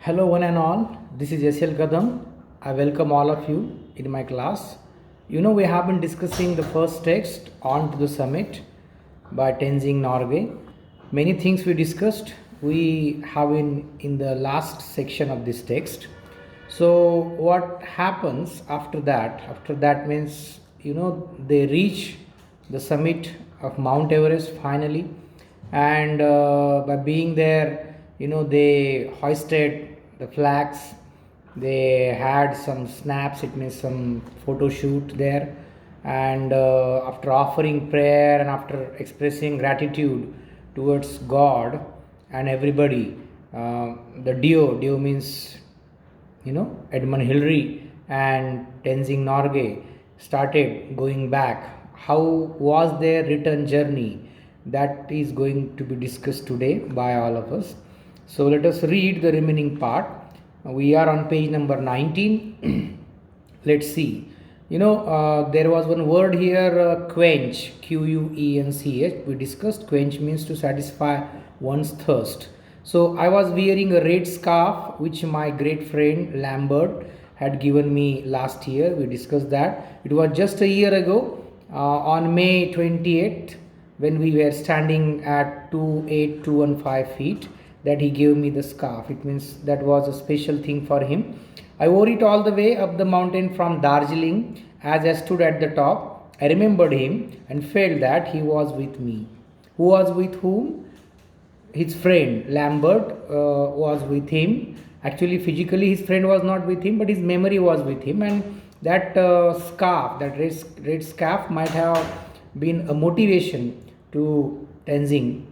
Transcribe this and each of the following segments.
Hello, one and all. This is SL Kadam. I welcome all of you in my class. We have been discussing the first text on to the summit by Tenzing Norgay. Many things we discussed. We have in the last section of this text. So what happens after that? After that means they reach the summit of Mount Everest finally, and by being there, they hoisted the flags. They had some snaps. It means some photo shoot there, and after offering prayer and after expressing gratitude towards God and everybody, the Dio means Edmund Hillary and Tenzing Norgay started going back. How was their return journey? That is going to be discussed today by all of us. So let us read the remaining part. We are on page number 19. Let's see. There was one word here, quench, Quench. We discussed quench means to satisfy one's thirst. So I was wearing a red scarf which my great friend Lambert had given me last year. We discussed that. It was just a year ago, on May 28th, when we were standing at 28215 feet, that he gave me the scarf. It means that was a special thing for him. I wore it all the way up the mountain from Darjeeling. As I stood at the top, I remembered him and felt that he was with me. Who was with whom? His friend Lambert was with him. Actually, physically, his friend was not with him, but his memory was with him. And that scarf, that red scarf, might have been a motivation to Tenzing,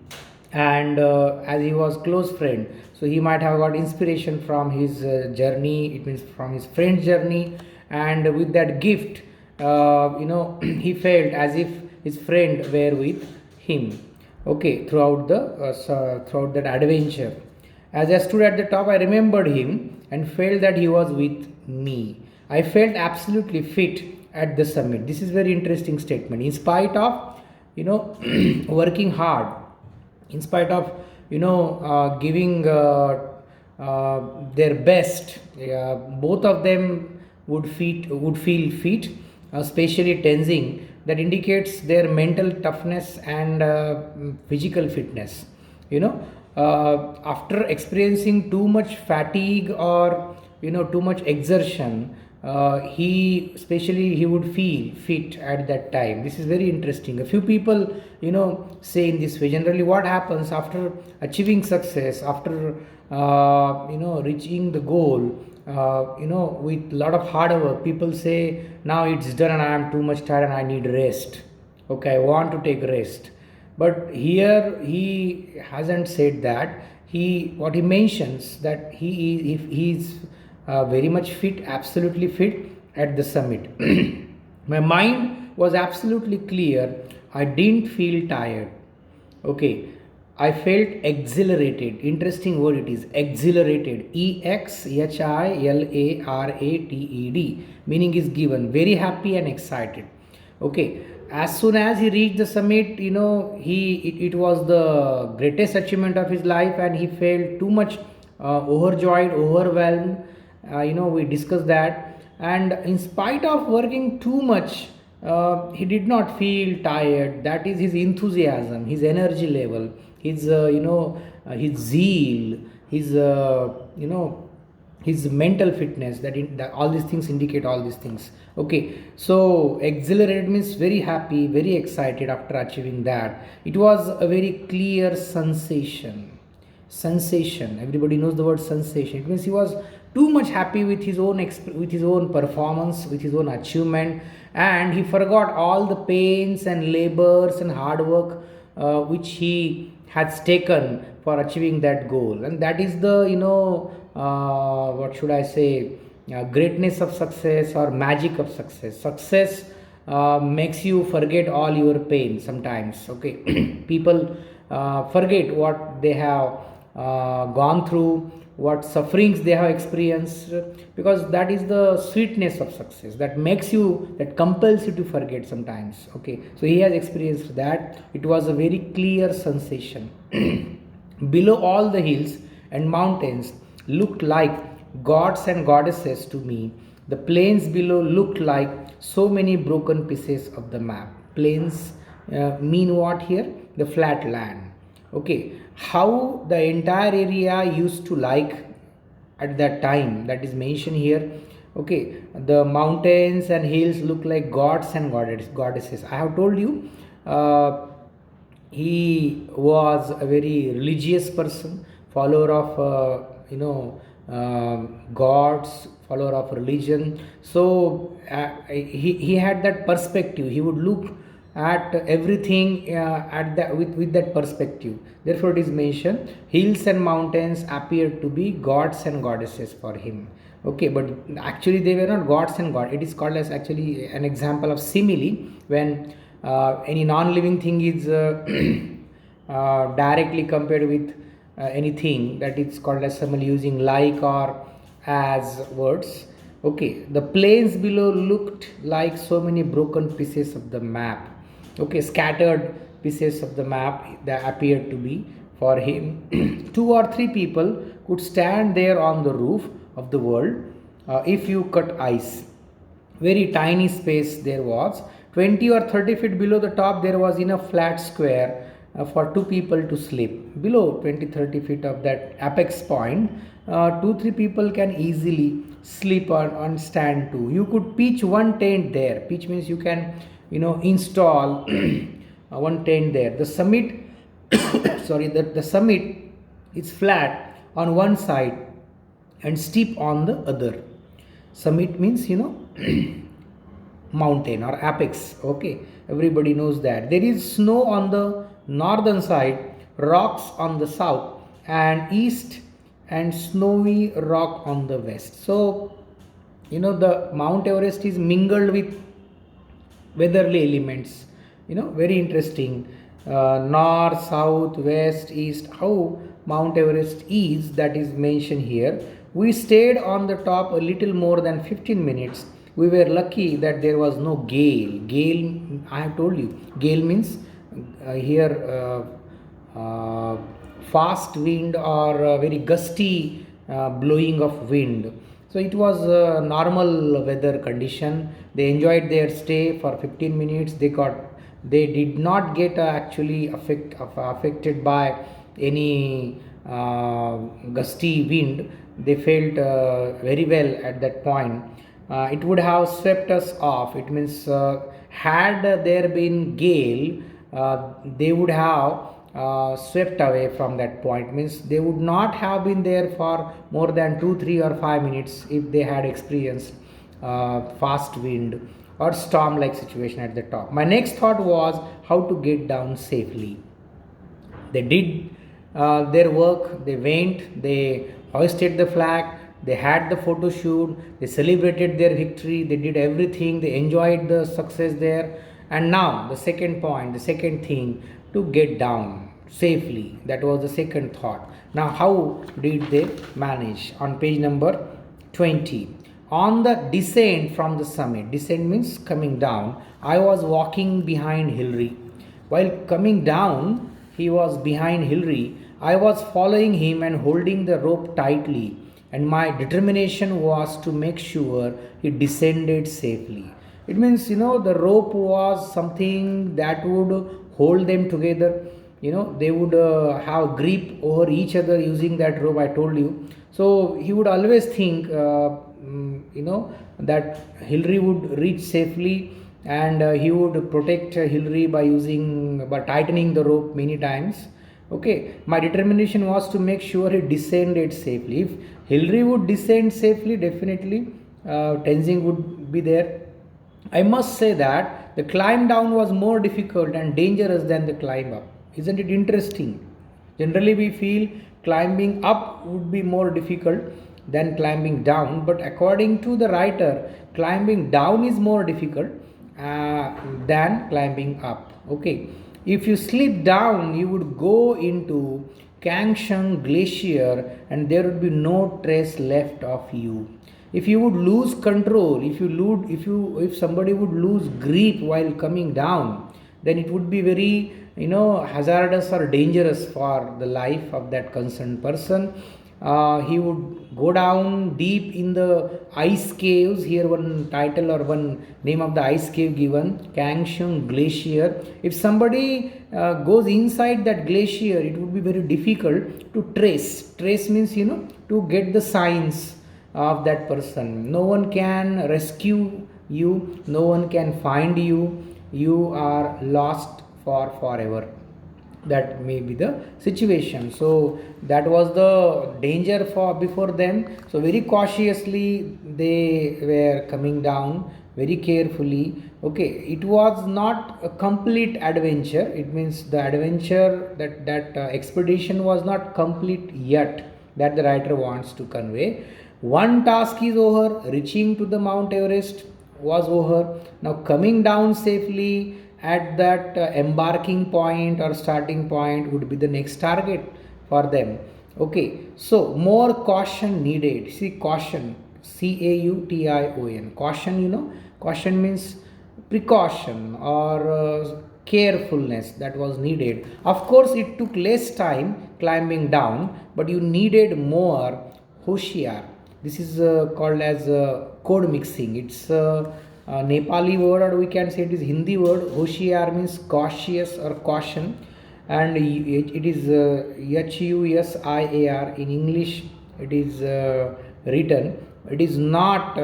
and as he was close friend, so he might have got inspiration from his journey. It means from his friend's journey, and with that gift, he felt as if his friend were with him. Okay, throughout that adventure, as I stood at the top, I remembered him and felt that he was with me. I felt absolutely fit at the summit. This is very interesting statement. In spite of working hard, in spite of giving their best, both of them would feel fit, especially Tenzing. That indicates their mental toughness and physical fitness. After experiencing too much fatigue or too much exertion, he would feel fit at that time. This is very interesting. A few people say in this way. Generally, what happens after achieving success, after reaching the goal, with a lot of hard work, people say, now it's done and I am too much tired and I need rest. Okay, I want to take rest. But here he hasn't said that. What he mentions, that he is very much fit, absolutely fit at the summit. My mind was absolutely clear. I didn't feel tired. Okay, I felt exhilarated. Interesting word it is, exhilarated. Exhilarated. Meaning is given. Very happy and excited. Okay, as soon as he reached the summit, it was the greatest achievement of his life, and he felt too much overjoyed, overwhelmed. We discussed that, and in spite of working too much, he did not feel tired. That is his enthusiasm, his energy level, his his zeal, his mental fitness. That all these things indicate all these things. Okay, so exhilarated means very happy, very excited after achieving that. It was a very clear sensation. Everybody knows the word sensation. It means he was too much happy with his own performance, with his own achievement, and he forgot all the pains and labors and hard work which he has taken for achieving that goal. And that is the what should I say, greatness of success or magic of success makes you forget all your pain sometimes. Okay, people forget what they have gone through, what sufferings they have experienced, because that is the sweetness of success that compels you to forget sometimes. Okay, so he has experienced that. It was a very clear sensation. Below all the hills and mountains, looked like gods and goddesses to me. The plains below looked like so many broken pieces of the map. Plains mean what here? The flat land. Okay, how the entire area used to like at that time, that is mentioned here. Okay, the mountains and hills look like gods and goddesses. I have told you, he was a very religious person, follower of gods, follower of religion. So he had that perspective. He would look at everything at that with that perspective. Therefore it is mentioned hills and mountains appeared to be gods and goddesses for him. Okay, but actually they were not gods and god. It is called as actually an example of simile, when any non-living thing is directly compared with anything, that is called as simile, using like or as words. Okay, the plains below looked like so many broken pieces of the map. Okay, scattered pieces of the map that appeared to be for him. Two or three people could stand there on the roof of the world if you cut ice. Very tiny space there was. 20 or 30 feet below the top there was enough flat square for two people to sleep. Below 20-30 feet of that apex point, 2-3 people can easily sleep on stand too. You could pitch one tent there. Pitch means you can install one tent there. The summit sorry, the summit is flat on one side and steep on the other. Summit means mountain or apex. Okay, everybody knows that. There is snow on the northern side, rocks on the south and east, and snowy rock on the west. So the Mount Everest is mingled with weatherly elements. Very interesting. North, south, west, east, how Mount Everest is, that is mentioned here. We stayed on the top a little more than 15 minutes. We were lucky that there was no gale. Gale, I have told you, gale means here fast wind or very gusty blowing of wind. So it was a normal weather condition. They enjoyed their stay for 15 minutes. They did not get actually affected by any gusty wind. They felt very well at that point. It would have swept us off. It means had there been gale, they would have swept away from that point. Means they would not have been there for more than 2, 3 or 5 minutes if they had experienced fast wind or storm like situation at the top. My next thought was how to get down safely. They did their work. They went, they hoisted the flag, they had the photo shoot, they celebrated their victory, they did everything, they enjoyed the success there. And now the second point, the second thing, to get down safely. That was the second thought. Now how did they manage? On page number 20. On the descent from the summit, descent means coming down, I was walking behind Hillary. While coming down, he was behind Hillary. I was following him and holding the rope tightly, and my determination was to make sure he descended safely. It means, the rope was something that would hold them together. They would have grip over each other using that rope, I told you. So he would always think, that Hillary would reach safely, and he would protect Hillary by tightening the rope many times. Okay, my determination was to make sure he descended safely. If Hillary would descend safely, definitely Tenzing would be there. I must say that the climb down was more difficult and dangerous than the climb up. Isn't it interesting? Generally we feel climbing up would be more difficult than climbing down, but according to the writer, climbing down is more difficult than climbing up. Okay, if you slip down, you would go into Kangshung Glacier and there would be no trace left of you. If you would lose control, if somebody would lose grip while coming down, then it would be very hazardous or dangerous for the life of that concerned person. He would go down deep in the ice caves. Here one title or one name of the ice cave given, Kangshung Glacier. If somebody goes inside that glacier, it would be very difficult to trace. Trace means, to get the signs of that person. No one can rescue you, no one can find you. You are lost for forever. That may be the situation. So that was the danger for before them. So very cautiously they were coming down, very carefully. Okay, it was not a complete adventure. It means the adventure, that expedition was not complete yet, that the writer wants to convey. One task is over, reaching to the Mount Everest was over. Now coming down safely at that embarking point or starting point would be the next target for them. Okay, so more caution needed. See, caution, Caution. Caution, caution means precaution or carefulness that was needed. Of course, it took less time climbing down, but you needed more hoshiar. This is called as code mixing. It's Nepali word, or we can say it is Hindi word. Hoshiar means cautious or caution, and it is HUSIAR. In English, it is written. It is not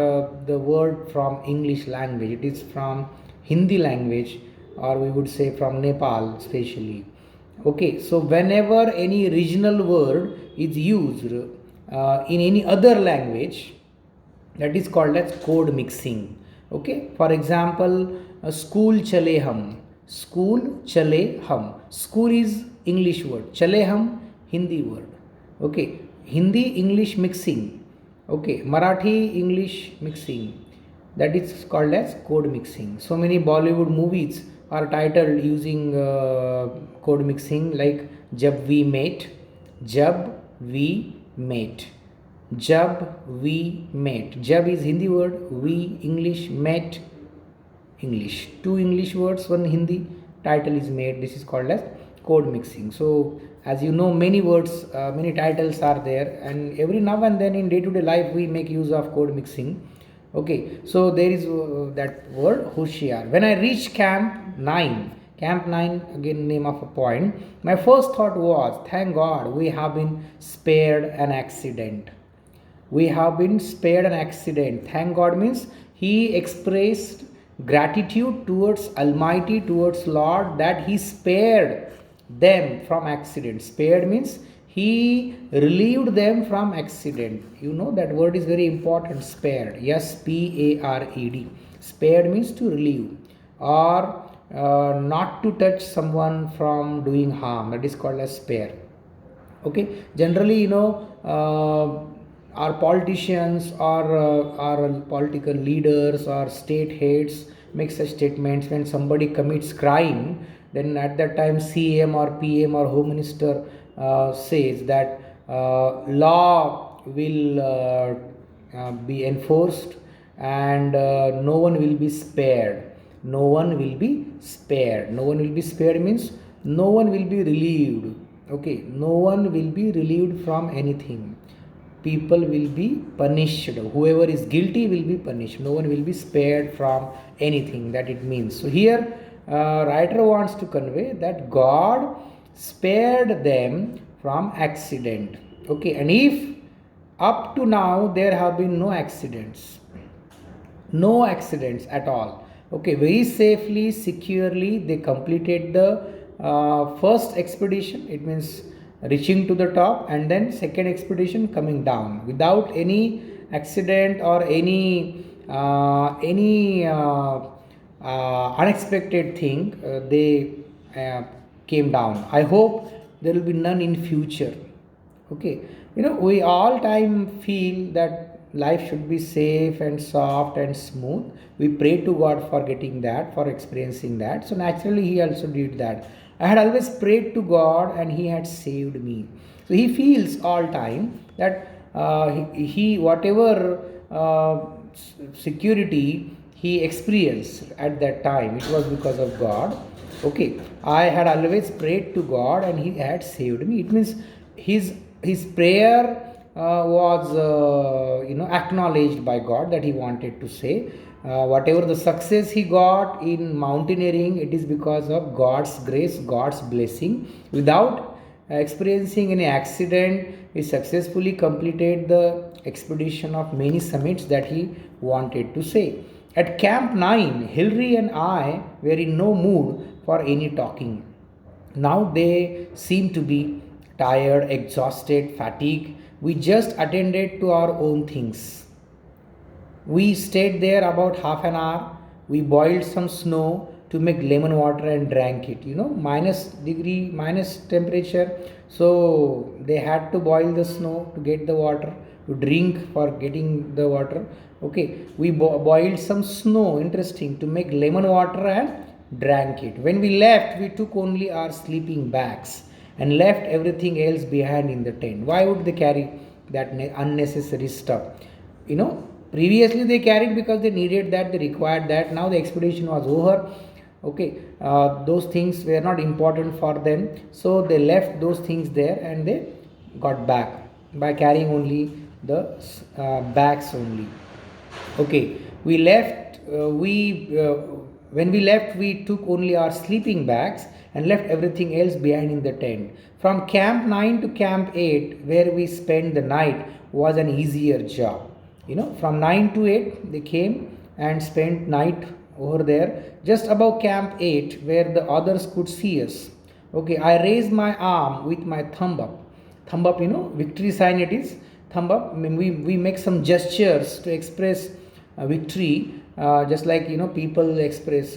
the word from English language. It is from Hindi language, or we would say from Nepal, especially. Okay, so whenever any regional word is used in any other language, that is called as code mixing. Okay, for example, school chale hum. School chale hum. School is English word. Chale hum, Hindi word. Okay, Hindi English mixing. Okay, Marathi English mixing. That is called as code mixing. So many Bollywood movies are titled using code mixing, like Jab We Met. Jab We Met. Jab we met. Jab is Hindi word, we English, met English. Two English words, one Hindi, title is made. This is called as code mixing. So as you know, many words, many titles are there, and every now and then in day-to-day life we make use of code mixing. Okay, so there is that word Hoshiar. When I reached Camp 9, again name of a point, my first thought was, thank God we have been spared an accident. We have been spared an accident. Thank God means he expressed gratitude towards Almighty, towards Lord, that he spared them from accident. Spared means he relieved them from accident. You know that word is very important, spared. Yes, SPARED. Spared means to relieve, or not to touch someone from doing harm. That is called as spare. Okay, generally, our politicians or our political leaders or state heads make such statements. When somebody commits crime, then at that time CM or PM or Home Minister says that law will be enforced, and no one will be spared. No one will be spared. No one will be spared means no one will be relieved. Okay, no one will be relieved from anything. People will be punished. Whoever is guilty will be punished. No one will be spared from anything, that it means. So here writer wants to convey that God spared them from accident. Okay, and if up to now there have been no accidents at all. Okay, very safely, securely they completed the first expedition. It means reaching to the top, and then second expedition coming down without any accident or any unexpected thing. They came down. I hope there will be none in future. Okay, we all time feel that life should be safe and soft and smooth. We pray to God for getting that, for experiencing that. So naturally he also did that. I had always prayed to God and he had saved me. So he feels all time that he whatever security he experienced at that time, it was because of God. Okay, I had always prayed to God and he had saved me. It means his prayer was acknowledged by God, that he wanted to say. Whatever the success he got in mountaineering, it is because of God's grace, God's blessing. Without experiencing any accident, he successfully completed the expedition of many summits that he wanted to say. At Camp 9, Hillary and I were in no mood for any talking. Now they seem to be tired, exhausted, fatigued. We just attended to our own things. We stayed there about half an hour. We boiled some snow to make lemon water and drank it. Minus temperature. So they had to boil the snow to get the water, to drink for getting the water. Okay, we boiled some snow, interesting, to make lemon water and drank it. When we left, we took only our sleeping bags and left everything else behind in the tent. Why would they carry that unnecessary stuff? Previously they carried because they needed that, they required that. Now the expedition was over. Okay, those things were not important for them, so they left those things there and they got back by carrying only the bags only. Okay, we left. When we left, we took only our sleeping bags and left everything else behind in the tent. From Camp 9 to Camp 8, where we spent the night, was an easier job. From 9 to 8, they came and spent night over there, just above Camp 8, where the others could see us. Okay, I raised my arm with my thumb up. Thumb up, victory sign it is. Thumb up. We make some gestures to express victory. Just like people express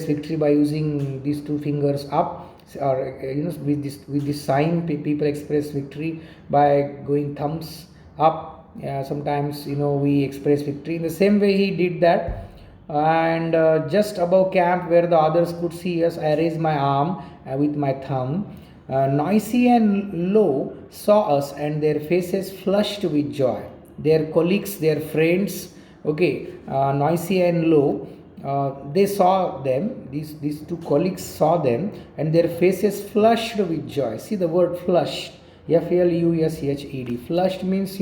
victory by using these two fingers up, or with this sign, people express victory by going thumbs up. Sometimes we express victory in the same way he did that. And just above camp, where the others could see us, I raised my arm with my thumb. Noisy and Low saw us, and their faces flushed with joy. Their colleagues, their friends, Noisy and Low, they saw them. These two colleagues saw them, and their faces flushed with joy. See the word flushed. Flushed. Flushed means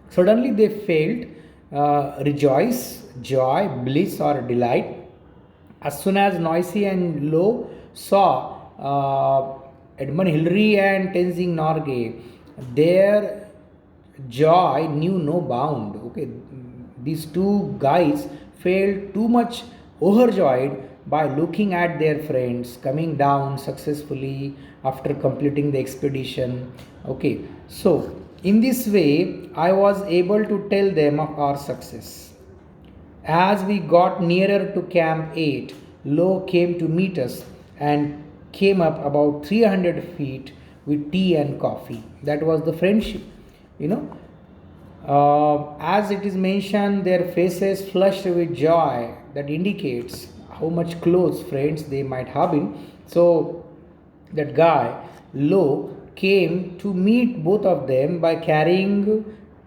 suddenly they felt rejoice, joy, bliss, or delight. As soon as Noisy and Low saw Edmund Hillary and Tenzing Norgay, their joy knew no bound. Okay, these two guys felt too much overjoyed by looking at their friends coming down successfully after completing the expedition. Okay, so in this way, I was able to tell them of our success. As we got nearer to Camp 8, Low came to meet us and came up about 300 feet with tea and coffee. That was the friendship. As it is mentioned, their faces flushed with joy. That indicates how much close friends they might have been. So that guy, Low, came to meet both of them by carrying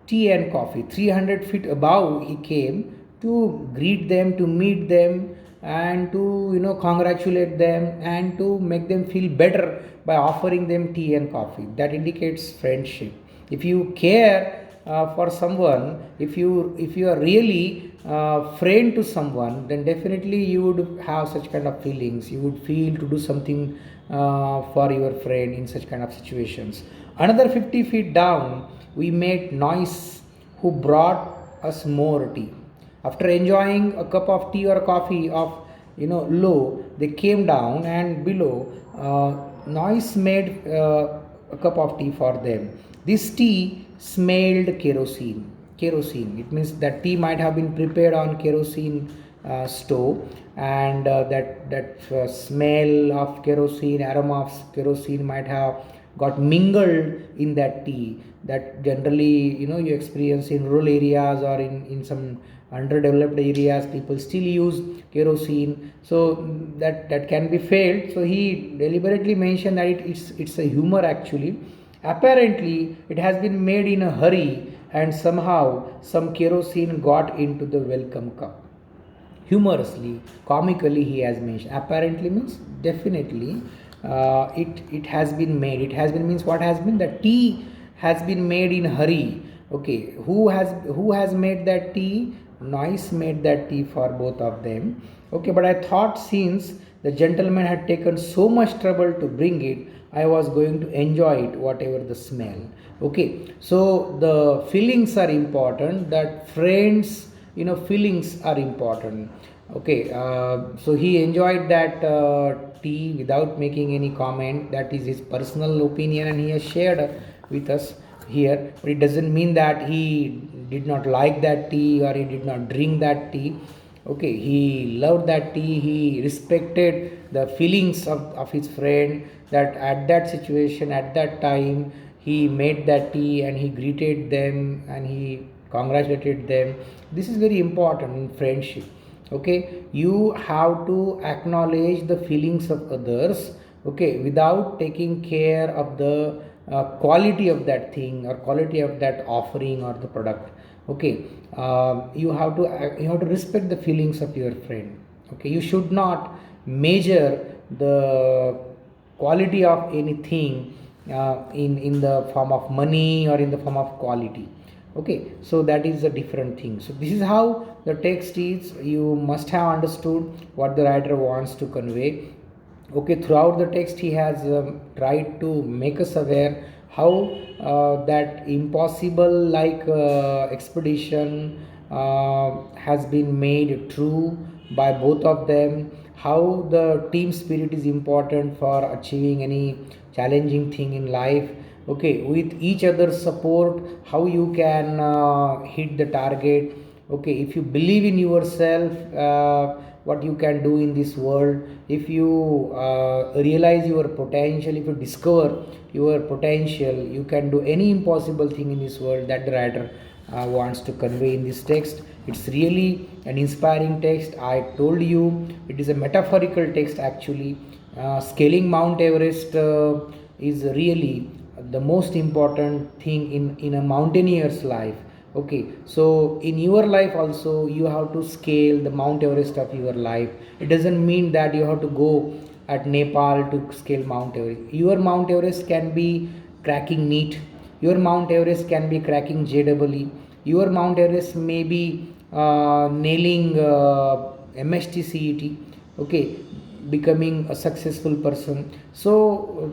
tea and coffee. 300 feet above, he came to greet them, to meet them, and to congratulate them and to make them feel better by offering them tea and coffee. That indicates friendship. If you care for someone, if you are really friend to someone, then definitely you would have such kind of feelings. You would feel to do something for your friend in such kind of situations. Another 50 feet down, we met Noise, who brought us more tea. After enjoying a cup of tea or coffee of Low, they came down, and below Noise made a cup of tea for them. This tea smelled kerosene. It means that tea might have been prepared on kerosene stove, and that smell of kerosene, aroma of kerosene might have got mingled in that tea. That generally you experience in rural areas or in some underdeveloped areas. People still use kerosene, so that can be felt. So he deliberately mentioned that it's a humor actually. Apparently it has been made in a hurry, and somehow some kerosene got into the welcome cup. Humorously, comically, he has mentioned. Apparently means definitely it has been made. It has been means what has been, the tea has been made in hurry. Okay, who has made that tea? Noise made that tea for both of them. Okay, but I thought since the gentleman had taken so much trouble to bring it, I was going to enjoy it, whatever the smell. Okay, so the feelings are important. That friends, feelings are important. Okay, so he enjoyed that tea without making any comment. That is his personal opinion, and he has shared with us here. But it doesn't mean that he did not like that tea or he did not drink that tea. Okay, he loved that tea. He respected the feelings of his friend. That at that situation, at that time, he made that tea and he greeted them and he congratulated them. This is very important in friendship. Okay, you have to acknowledge the feelings of others, okay, without taking care of the quality of that thing or quality of that offering or the product. Okay, you have to respect the feelings of your friend. Okay, you should not measure the quality of anything in the form of money or in the form of quality. Okay, so that is a different thing. So this is how the text is. You must have understood what the writer wants to convey. Okay, throughout the text he has tried to make us aware how that impossible like expedition has been made true by both of them, how the team spirit is important for achieving any challenging thing in life. Okay, with each other's support, how you can hit the target. Okay, if you believe in yourself, what you can do in this world, if you realize your potential, if you discover your potential, you can do any impossible thing in this world. That the writer wants to convey in this text. It's really an inspiring text. I told you it is a metaphorical text actually. Scaling Mount Everest is really the most important thing in a mountaineer's life. Okay, so in your life also you have to scale the Mount Everest of your life. It doesn't mean that you have to go at Nepal to scale Mount Everest. Your Mount Everest can be cracking NEET. Your Mount Everest can be cracking JEE. Your Mount Everest may be nailing MST CET. Okay, becoming a successful person. So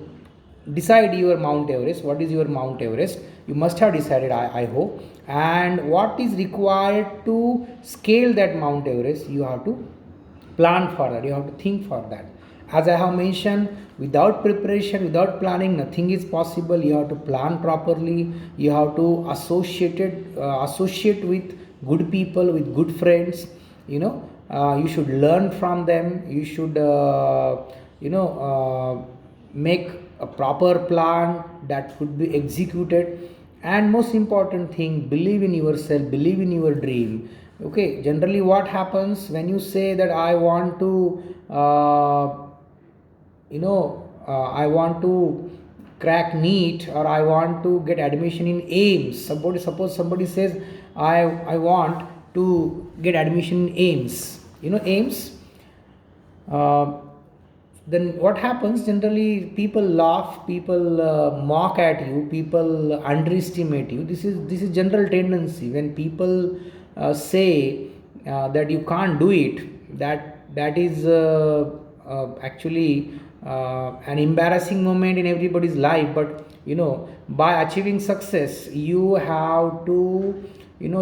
decide your Mount Everest. What is your Mount Everest? You must have decided, I hope. And what is required to scale that Mount Everest? You have to plan for that. You have to think for that. As I have mentioned, without preparation, without planning, nothing is possible. You have to plan properly. You have to associate with good people, with good friends. You should learn from them. You should make a proper plan that could be executed. And most important thing, believe in yourself, believe in your dream. Okay, generally what happens when you say that I want to I want to crack NEET, or I want to get admission in AIMS. Suppose somebody says I want to get admission in AIMS. AIMS. Then what happens? Generally people laugh, people mock at you, people underestimate you. This is general tendency when people say that you can't do it. That is actually an embarrassing moment in everybody's life. But by achieving success, you have to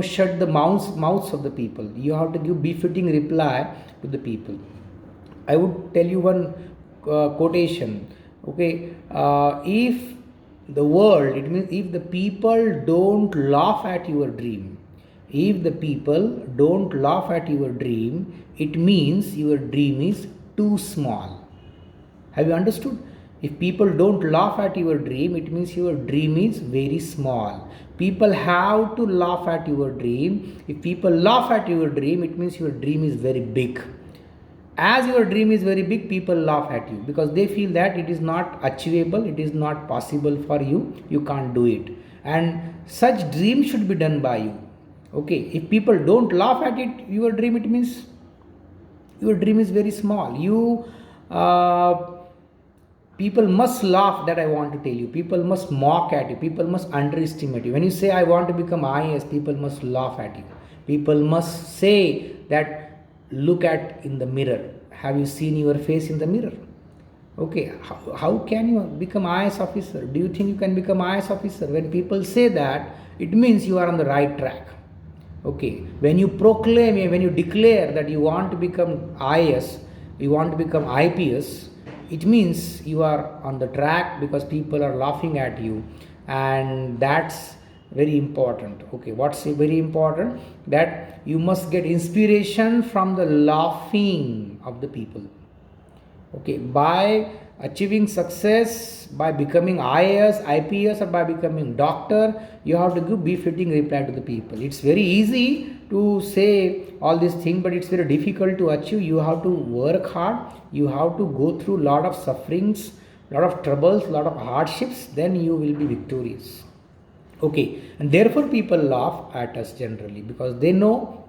shut the mouths of the people. You have to give befitting reply to the people. I would tell you one quotation. Okay, if the world, it means if the people don't laugh at your dream, if the people don't laugh at your dream, it means your dream is too small. Have you understood? If people don't laugh at your dream, it means your dream is very small. People have to laugh at your dream. If people laugh at your dream, it means your dream is very big. As your dream is very big, people laugh at you because they feel that it is not achievable, it is not possible for you, you can't do it. And such dream should be done by you. Okay, if people don't laugh at it, your dream, it means your dream is very small. You People must laugh, that I want to tell you. People must mock at you. People must underestimate you. When you say, I want to become IAS, people must laugh at you. People must say that, look at in the mirror. Have you seen your face in the mirror? Okay, how can you become IAS officer? Do you think you can become IAS officer? When people say that, it means you are on the right track. Okay, when you proclaim, when you declare that you want to become IAS, you want to become IPS, it means you are on the track, because people are laughing at you, and that's very important. Okay, what's very important? That you must get inspiration from the laughing of the people. Okay, by achieving success, by becoming IAS, IPS, or by becoming doctor, you have to give befitting reply to the people. It's very easy to say all these things, but it's very difficult to achieve. You have to work hard, you have to go through a lot of sufferings, lot of troubles, lot of hardships, then you will be victorious. Okay, and therefore people laugh at us generally, because they know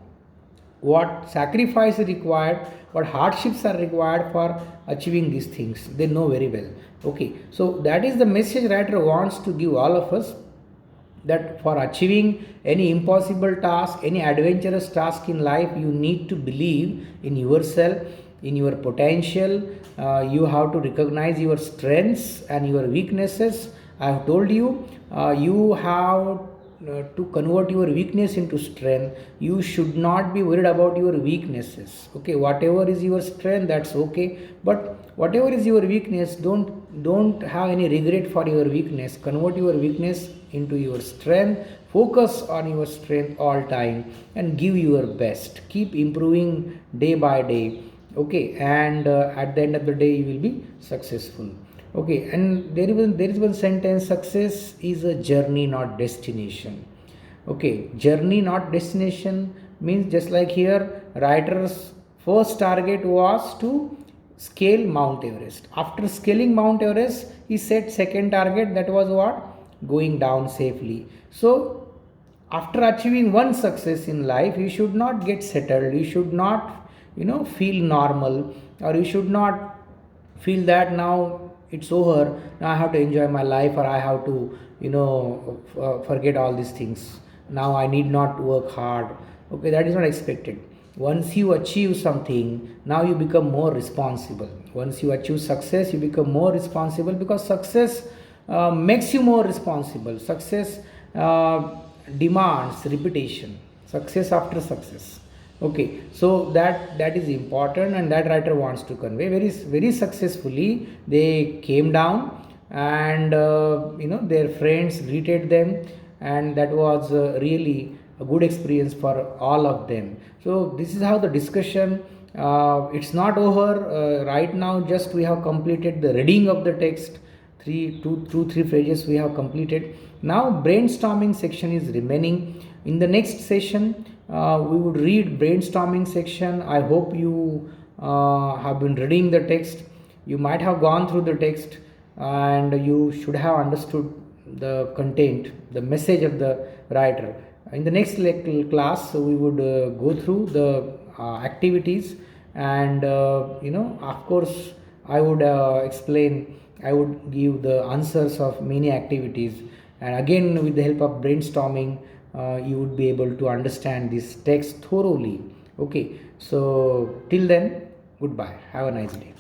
what sacrifice is required, what hardships are required for achieving these things. They know very well. Okay, so that is the message writer wants to give all of us, that for achieving any impossible task, any adventurous task in life, you need to believe in yourself, in your potential. You have to recognize your strengths and your weaknesses. I have told you, you have to convert your weakness into strength. You should not be worried about your weaknesses. Okay, whatever is your strength, that's okay, but whatever is your weakness, don't have any regret for your weakness. Convert your weakness into your strength. Focus on your strength all time and give your best. Keep improving day by day. Okay, and at the end of the day you will be successful. Okay, and there is one sentence: success is a journey, not destination. Okay, journey not destination means, just like here, writer's first target was to scale Mount Everest. After scaling Mount Everest, he set second target, that was what? Going down safely. So after achieving one success in life, you should not get settled. You should not, feel normal, or you should not feel that now it's over, now I have to enjoy my life, or I have to, forget all these things. Now I need not work hard. Okay, that is not expected. Once you achieve something, now you become more responsible. Once you achieve success, you become more responsible, because success makes you more responsible. Success demands repetition, success after success. Okay, so that is important, and that writer wants to convey very very successfully. They came down, and their friends greeted them, and that was really a good experience for all of them. So this is how the discussion, it's not over right now. Just we have completed the reading of the text. 3 pages we have completed. Now brainstorming section is remaining. In the next session, we would read brainstorming section. I hope you have been reading the text. You might have gone through the text, and you should have understood the content, the message of the writer. In the next class, we would go through the activities, and of course I would explain, I would give the answers of many activities, and again with the help of brainstorming, you would be able to understand this text thoroughly. Okay, so till then, goodbye, have a nice day.